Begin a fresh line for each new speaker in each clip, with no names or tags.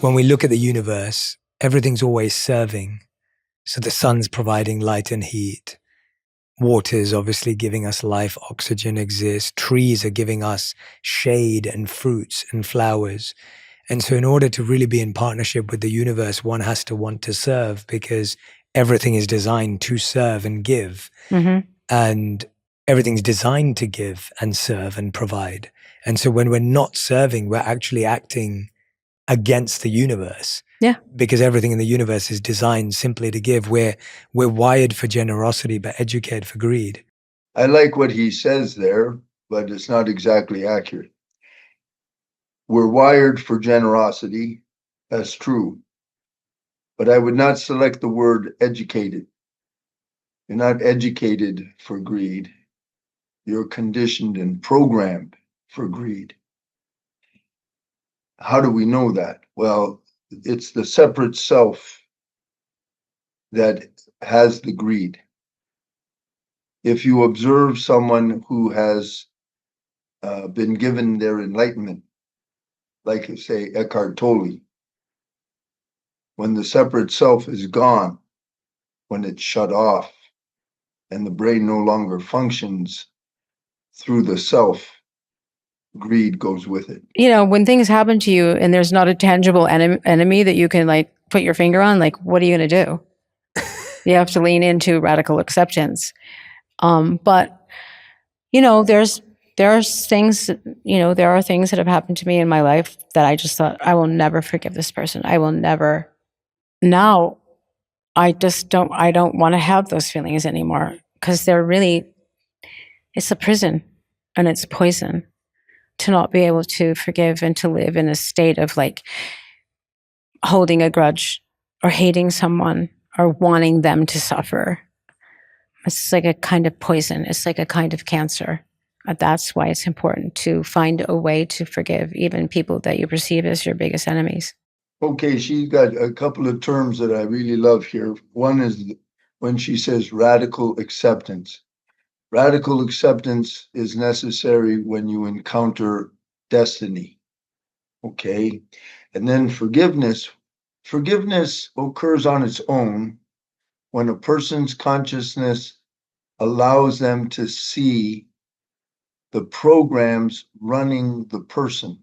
when we look at the universe, everything's always serving. So the sun's providing light and heat. Water is obviously giving us life, oxygen exists. Trees are giving us shade and fruits and flowers. And so in order to really be in partnership with the universe, one has to want to serve, because everything is designed to serve and give.
Mm-hmm.
And everything's designed to give and serve and provide. And so when we're not serving, we're actually acting against the universe.
Yeah.
Because everything in the universe is designed simply to give. We're wired for generosity, but educated for greed.
I like what he says there, but it's not exactly accurate. We're wired for generosity. That's true. But I would not select the word educated. You're not educated for greed. You're conditioned and programmed for greed. How do we know that? Well, it's the separate self that has the greed. If you observe someone who has been given their enlightenment, like say Eckhart Tolle, when the separate self is gone, when it's shut off and the brain no longer functions through the self, greed goes with it.
You know, when things happen to you and there's not a tangible enemy that you can like put your finger on, like, what are you going to do? You have to lean into radical acceptance. But, you know, there's things, you know, there are things that have happened to me in my life that I just thought, I will never forgive this person. I will never. Now, I don't want to have those feelings anymore, because they're really, it's a prison and it's poison to not be able to forgive and to live in a state of like holding a grudge or hating someone or wanting them to suffer. It's like a kind of poison. It's like a kind of cancer. That's why it's important to find a way to forgive even people that you perceive as your biggest enemies.
Okay, she's got a couple of terms that I really love here. One is when she says radical acceptance. Radical acceptance is necessary when you encounter destiny. Okay. And then forgiveness. Forgiveness occurs on its own when a person's consciousness allows them to see the programs running the person.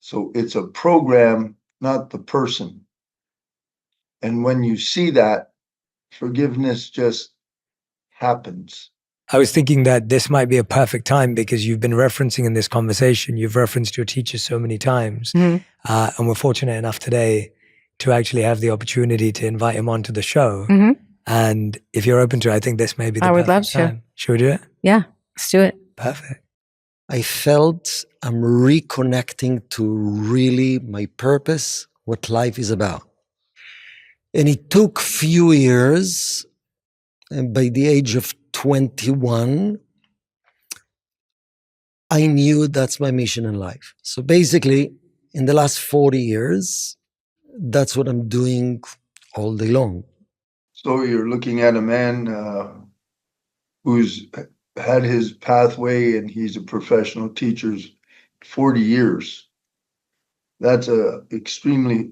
So it's a program, not the person. And when you see that, forgiveness just happens.
I was thinking that this might be a perfect time, because you've been referencing in this conversation, you've referenced your teacher so many times.
Mm-hmm.
And we're fortunate enough today to actually have the opportunity to invite him onto the show.
Mm-hmm.
And if you're open to it, I think this may be the
I would
perfect
love to.
time. Should we do it?
Yeah, let's do it.
Perfect.
I felt I'm reconnecting to really my purpose, what life is about. And it took few years, and by the age of 21, I knew that's my mission in life. So basically, in the last 40 years, that's what I'm doing all day long.
So you're looking at a man who's had his pathway and he's a professional teacher 40 years. That's extremely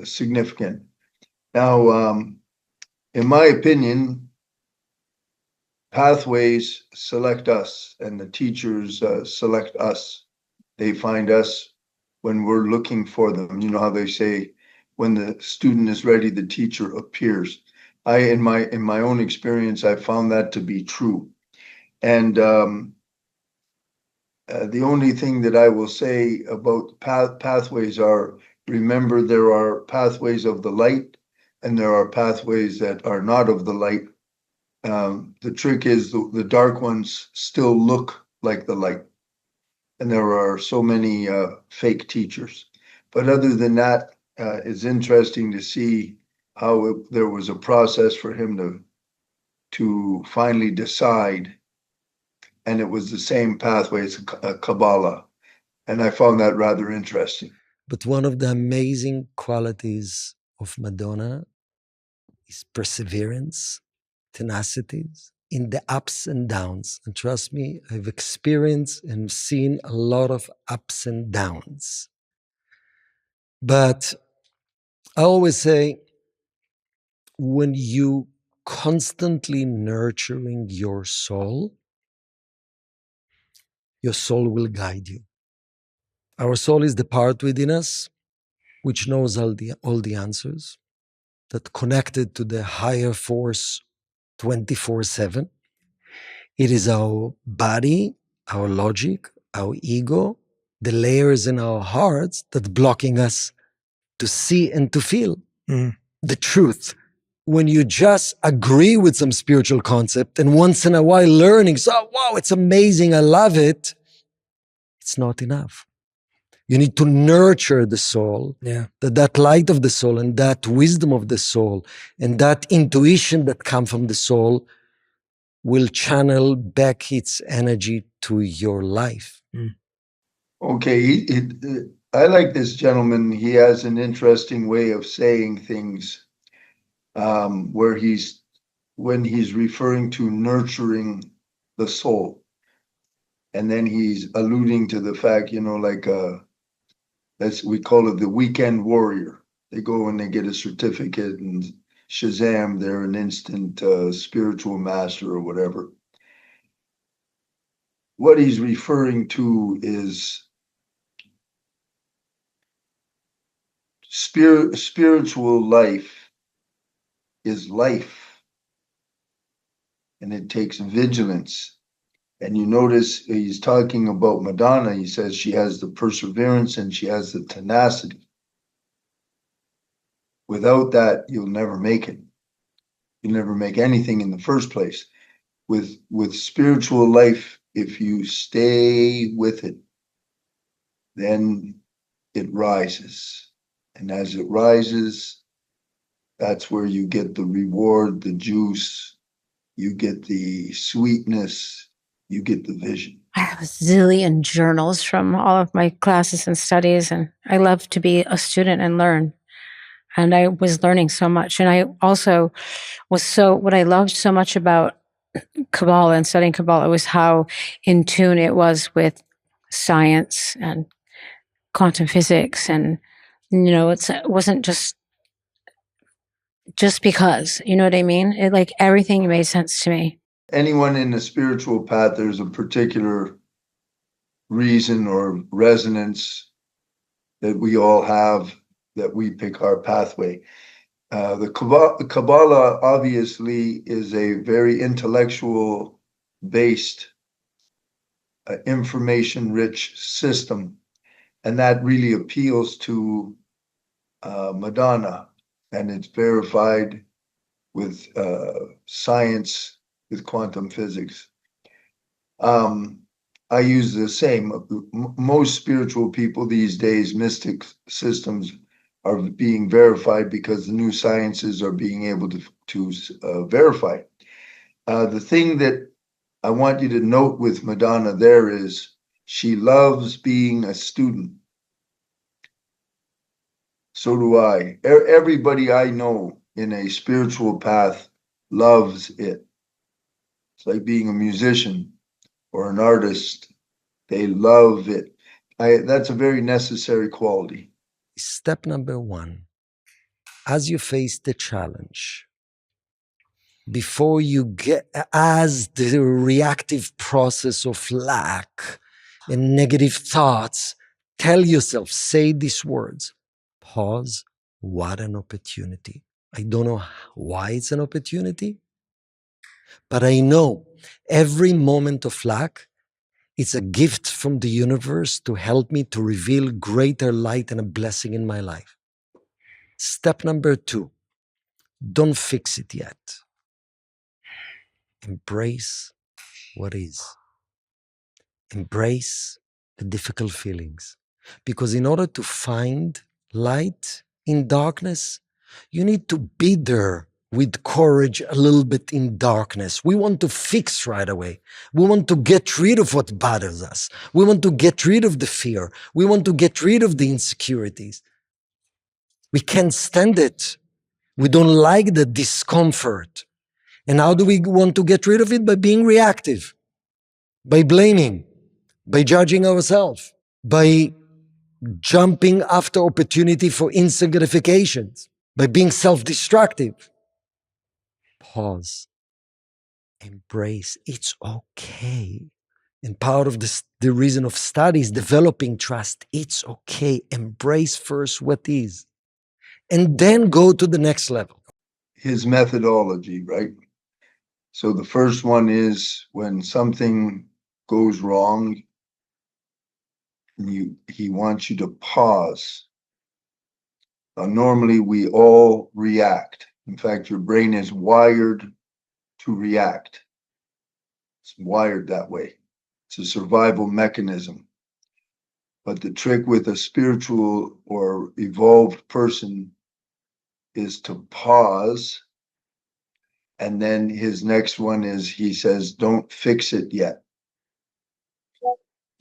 significant. Now, in my opinion, pathways select us and the teachers select us. They find us when we're looking for them. You know how they say, when the student is ready, the teacher appears. In my own experience, I found that to be true. And the only thing that I will say about pathways are, remember, there are pathways of the light and there are pathways that are not of the light. The trick is the dark ones still look like the light. And there are so many fake teachers. But other than that, it's interesting to see how there was a process for him to finally decide. And it was the same pathway as Kabbalah. And I found that rather interesting.
But one of the amazing qualities of Madonna is perseverance, tenacity in the ups and downs. And trust me, I've experienced and seen a lot of ups and downs. But I always say, when you constantly nurturing your soul will guide you. Our soul is the part within us which knows all the answers, that connected to the higher force 24/7. It is our body, our logic, our ego, the layers in our hearts that blocking us to see and to feel the truth. When you just agree with some spiritual concept and once in a while learning, so wow, it's amazing, I love it, it's not enough. You need to nurture the soul, that light of the soul and that wisdom of the soul and that intuition that comes from the soul will channel back its energy to your life.
Okay, I like this gentleman. He has an interesting way of saying things, where when he's referring to nurturing the soul, and then he's alluding to the fact, like we call it the weekend warrior. They go and they get a certificate and Shazam, they're an instant spiritual master or whatever. What he's referring to is spiritual life is life, and it takes vigilance. And you notice he's talking about Madonna. He says she has the perseverance and she has the tenacity. Without that, you'll never make it. You'll never make anything in the first place. With spiritual life, if you stay with it, then it rises. And as it rises, that's where you get the reward, the juice, you get the sweetness, you get the vision.
I have a zillion journals from all of my classes and studies, and I love to be a student and learn. And I was learning so much. And I also what I loved so much about Kabbalah and studying Kabbalah was how in tune it was with science and quantum physics. And, it wasn't just because, you know what I mean? Everything made sense to me.
Anyone in the spiritual path, there's a particular reason or resonance that we all have, that we pick our pathway. The Kabbalah obviously is a very intellectual based, information rich system, and that really appeals to Madonna, and it's verified with science, with quantum physics. I use the same. Most spiritual people these days, mystic systems, are being verified because the new sciences are being able to verify. The thing that I want you to note with Madonna there is she loves being a student. So do I. Everybody I know in a spiritual path loves it. It's like being a musician or an artist. They love it. That's a very necessary quality.
Step number 1, as you face the challenge, before you get, as the reactive process of lack and negative thoughts, tell yourself, say these words: pause, what an opportunity. I don't know why it's an opportunity, but I know every moment of lack, it's a gift from the universe to help me to reveal greater light and a blessing in my life. Step number 2, don't fix it yet. Embrace what is. Embrace the difficult feelings. Because in order to find light in darkness, you need to be there with courage a little bit in darkness. We want to fix right away. We want to get rid of what bothers us. We want to get rid of the fear. We want to get rid of the insecurities. We can't stand it. We don't like the discomfort. And how do we want to get rid of it? By being reactive, by blaming, by judging ourselves, by jumping after opportunity for instant gratifications, by being self-destructive. Pause. Embrace. It's okay. And part of this, the reason of studies, developing trust. It's okay. Embrace first what is, and then go to the next level.
His methodology, right? So the first one is when something goes wrong, he wants you to pause. Normally we all react. In fact, your brain is wired to react. It's wired that way. It's a survival mechanism. But the trick with a spiritual or evolved person is to pause. And then his next one is, he says, don't fix it yet.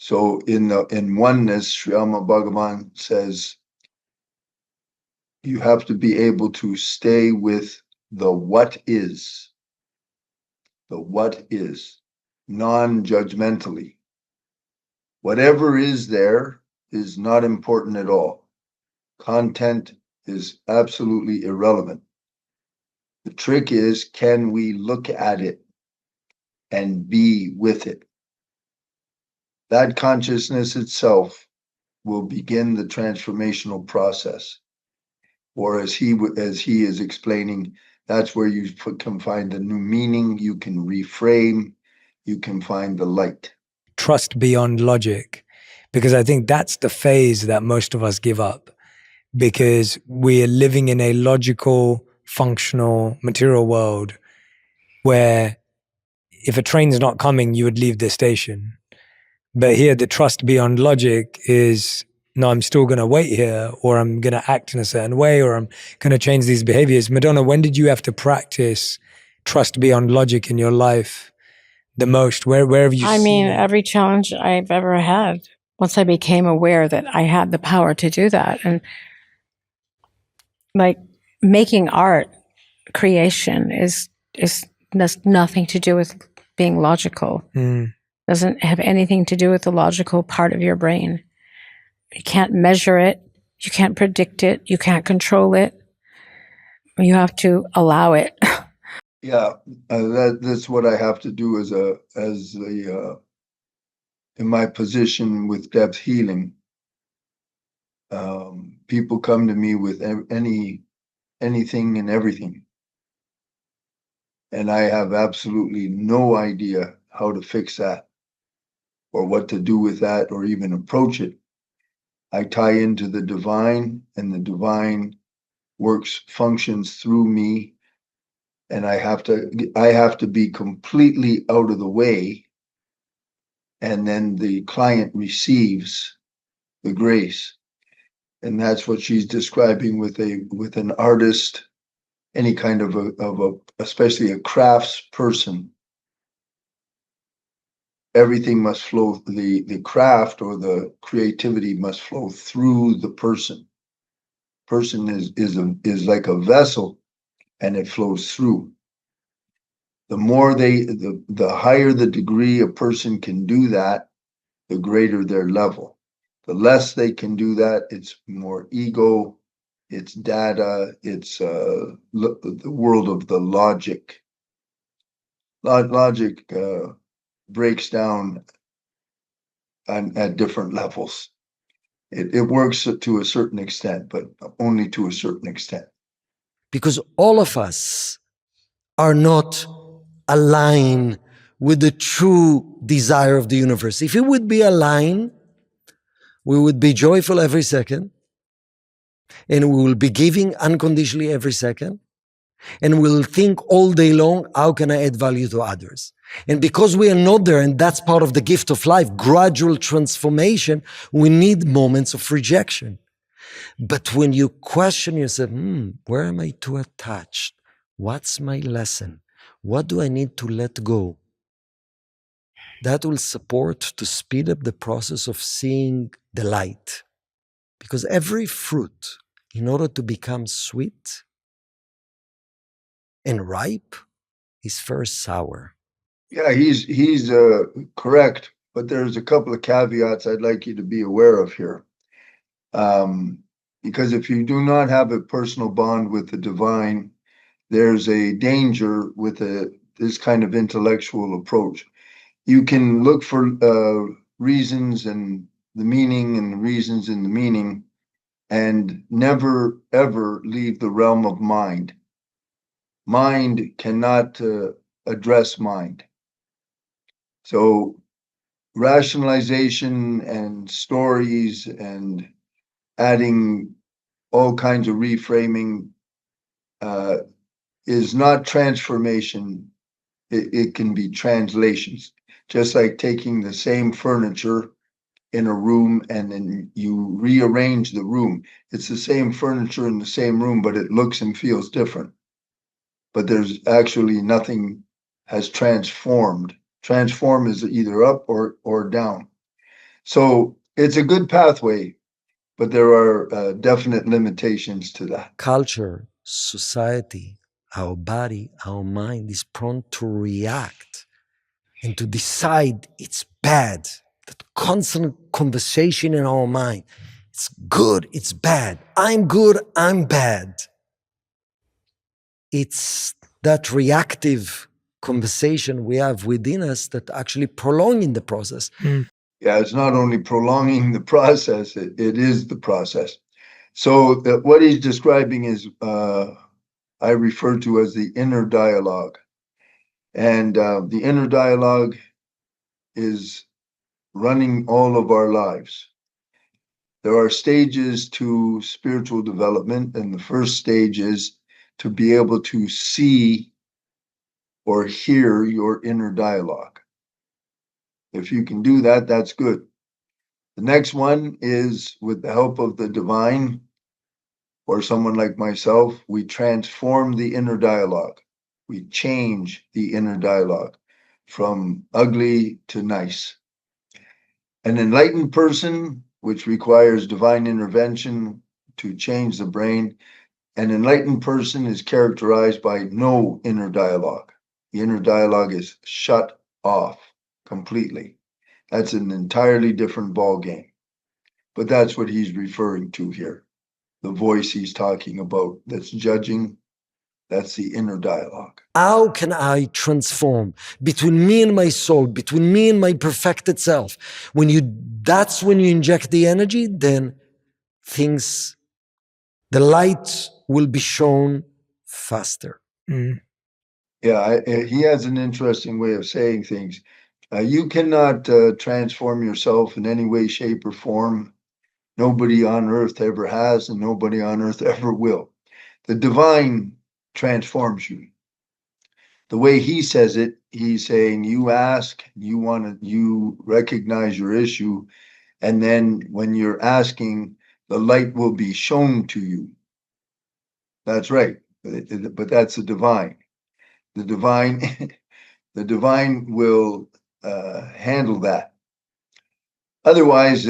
So in oneness, Sri Amma Bhagavan says, you have to be able to stay with the what is, non-judgmentally. Whatever is there is not important at all. Content is absolutely irrelevant. The trick is, can we look at it and be with it? That consciousness itself will begin the transformational process. Or as he is explaining, that's where you can find a new meaning, you can reframe, you can find the light.
Trust beyond logic, because I think that's the phase that most of us give up, because we're living in a logical, functional, material world where if a train's not coming, you would leave the station. But here, the trust beyond logic is, no, I'm still going to wait here, or I'm going to act in a certain way, or I'm going to change these behaviors. Madonna, when did you have to practice trust beyond logic in your life the most? Where have you seen it?
Every challenge I've ever had, once I became aware that I had the power to do that, and like making art, creation is has nothing to do with being logical. Doesn't have anything to do with the logical part of your brain. You can't measure it. You can't predict it. You can't control it. You have to allow it.
Yeah, that's what I have to do in my position with depth healing. People come to me with anything and everything, and I have absolutely no idea how to fix that, or what to do with that, or even approach it. I tie into the divine, and the divine functions through me, and I have to be completely out of the way, and then the client receives the grace. And that's what she's describing with an artist, any kind of especially a crafts person. Everything must flow, the craft or the creativity must flow through the person. Person is like a vessel, and it flows through. The more the higher the degree a person can do that, the greater their level. The less they can do that, it's more ego, it's data, it's the world of the logic. Logic breaks down at different levels. It works to a certain extent, but only to a certain extent.
Because all of us are not aligned with the true desire of the universe. If it would be aligned, we would be joyful every second, and we will be giving unconditionally every second, and we'll think all day long, how can I add value to others? And because we are not there, and that's part of the gift of life, gradual transformation, we need moments of rejection. But when you question yourself, where am I too attached? What's my lesson? What do I need to let go? That will support to speed up the process of seeing the light. Because every fruit, in order to become sweet and ripe, is first sour.
Yeah, he's correct, but there's a couple of caveats I'd like you to be aware of here. Because if you do not have a personal bond with the divine, there's a danger with this kind of intellectual approach. You can look for reasons and the meaning and the reasons in the meaning and never ever leave the realm of mind. Mind cannot address mind. So rationalization and stories and adding all kinds of reframing is not transformation. It can be translations, just like taking the same furniture in a room and then you rearrange the room. It's the same furniture in the same room, but it looks and feels different. But there's actually nothing has transformed. Transform is either up or down. So it's a good pathway, but there are definite limitations to that.
Culture, society, our body, our mind is prone to react and to decide it's bad. That constant conversation in our mind. It's good, it's bad. I'm good, I'm bad. It's that reactive conversation we have within us that actually prolonging the process.
Yeah, it's not only prolonging the process, it is the process. So what he's describing is I refer to as the inner dialogue. And the inner dialogue is running all of our lives. There are stages to spiritual development, and the first stage is to be able to see or hear your inner dialogue. If you can do that, that's good. The next one is with the help of the divine or someone like myself, we transform the inner dialogue. We change the inner dialogue from ugly to nice. An enlightened person, which requires divine intervention to change the brain, an enlightened person is characterized by no inner dialogue. The inner dialogue is shut off completely. That's an entirely different ball game. But that's what he's referring to here. The voice he's talking about that's judging, that's the inner dialogue.
How can I transform between me and my soul, between me and my perfected self? That's when you inject the energy, then the light will be shown faster.
Yeah, he has an interesting way of saying things. You cannot transform yourself in any way, shape, or form. Nobody on earth ever has, and nobody on earth ever will. The divine transforms you. The way he says it, he's saying you ask, you recognize your issue, and then when you're asking, the light will be shown to you. That's right, but that's the divine. The divine, the divine will handle that. Otherwise,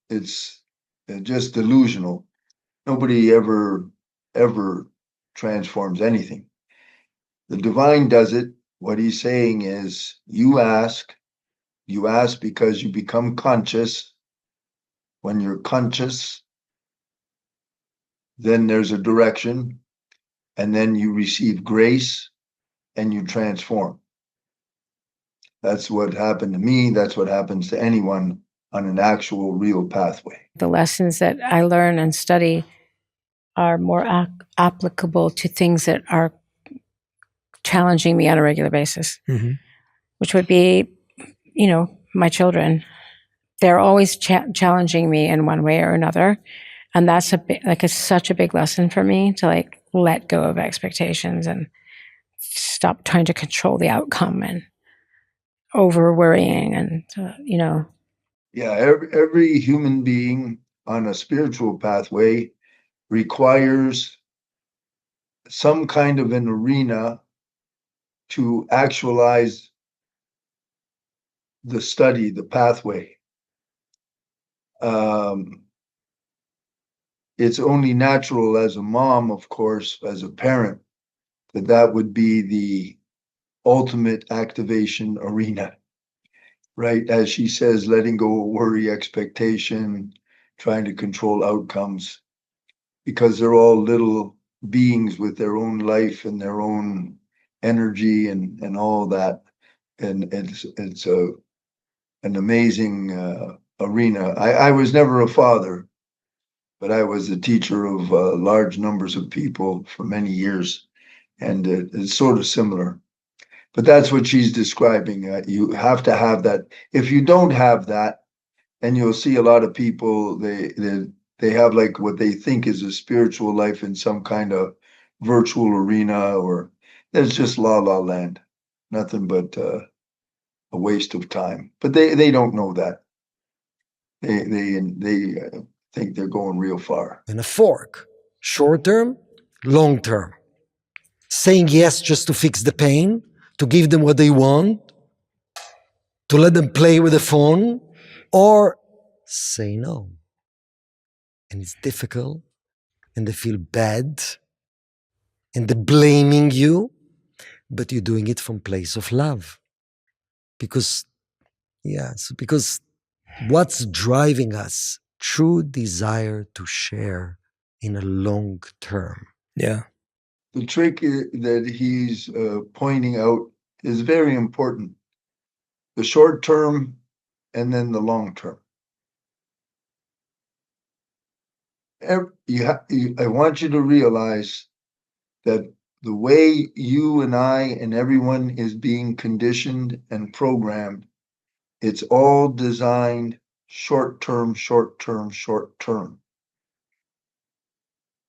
it's just delusional. Nobody ever transforms anything. The divine does it. What he's saying is you ask because you become conscious. When you're conscious, then there's a direction, and then you receive grace and you transform. That's what happened to me. That's what happens to anyone on an actual real pathway.
The lessons that I learn and study are more applicable to things that are challenging me on a regular basis, which would be, my children. They're always challenging me in one way or another. And that's such a big lesson for me to let go of expectations and stop trying to control the outcome and over worrying and,
Yeah, every human being on a spiritual pathway requires some kind of an arena to actualize the study, the pathway. It's only natural as a mom, of course, as a parent, that would be the ultimate activation arena, right? As she says, letting go of worry, expectation, trying to control outcomes, because they're all little beings with their own life and their own energy and all that. And it's an amazing arena. I was never a father, but I was a teacher of large numbers of people for many years, and it's sort of similar. But that's what she's describing. You have to have that. If you don't have that, and you'll see a lot of people, they have like what they think is a spiritual life in some kind of virtual arena, or it's just la la land, nothing but a waste of time. But they don't know that. They think they're going real far.
And a fork, short term, long term. Saying yes just to fix the pain, to give them what they want, to let them play with the phone, or say no. And it's difficult, and they feel bad, and they're blaming you, but you're doing it from place of love. Because what's driving us? True desire to share in a long term.
Yeah.
The trick that he's pointing out is very important. The short term and then the long term. I want you to realize that the way you and I and everyone is being conditioned and programmed, it's all designed short term, short term, short term.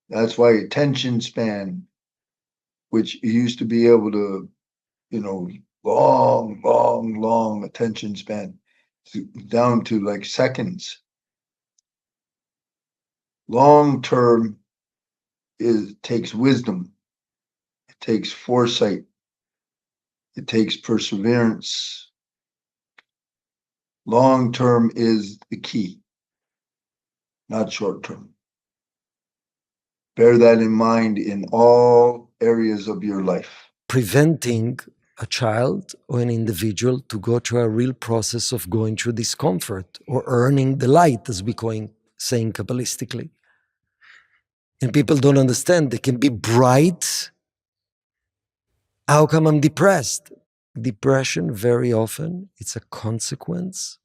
That's why attention span, which you used to be able to, long attention span, down to like seconds. Long term takes wisdom, it takes foresight, it takes perseverance. Long term is the key, not short term. Bear that in mind in all areas of your life.
Preventing a child or an individual to go through a real process of going through discomfort or earning the light, as we're saying Kabbalistically. And people don't understand. They can be bright. How come I'm depressed? Depression, very often, it's a consequence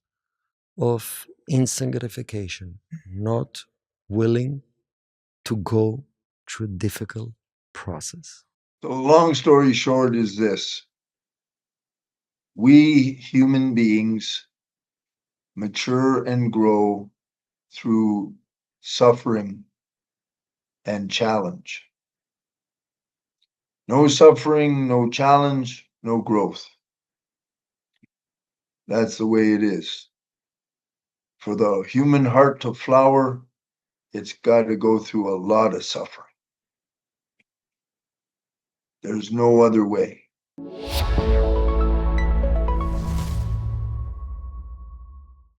of instant gratification, not willing to go through a difficult process.
So, long story short is this: we human beings mature and grow through suffering and challenge. No suffering, no challenge, no growth. That's the way it is. For the human heart to flower, it's got to go through a lot of suffering. There's no other way.